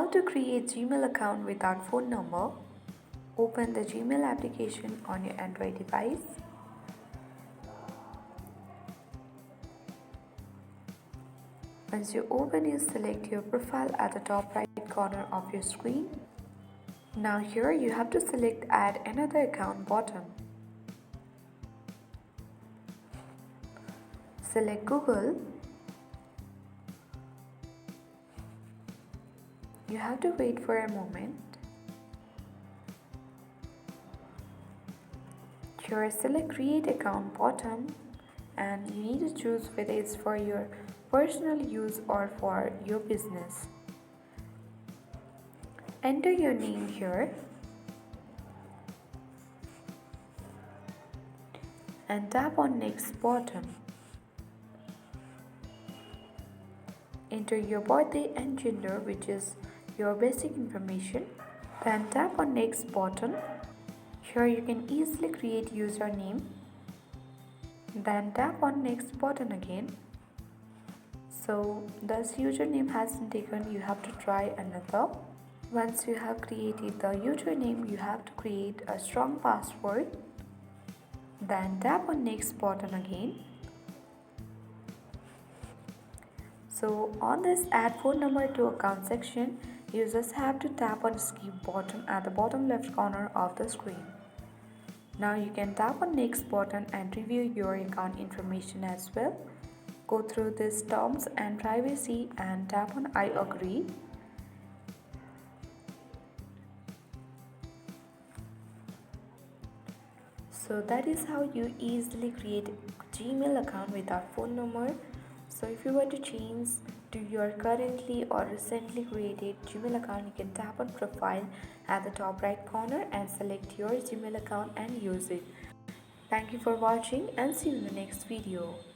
How to create Gmail account without phone number? Open the Gmail application on your Android device. Once you open it, select your profile at the top right corner of your screen. Now here you have to select add another account button. Select Google. You have to wait for a moment. Here select create account button and you need to choose whether it's for your personal use or for your business. Enter your name here and tap on next button. Enter your birthday and gender, which is your basic information. Then tap on next button. Here you can easily create username. Then tap on next button again. So this username has been taken, you have to try another. Once you have created the username, you have to create a strong password. Then tap on next button again. So on this add phone number to account section, users have to tap on skip button at the bottom left corner of the screen. Now you can tap on next button and review your account information as well. Go through these terms and privacy and tap on I agree. So that is how you easily create a Gmail account without phone number. So if you want to change to your currently or recently created Gmail account, you can tap on profile at the top right corner and select your Gmail account and use it. Thank you for watching and see you in the next video.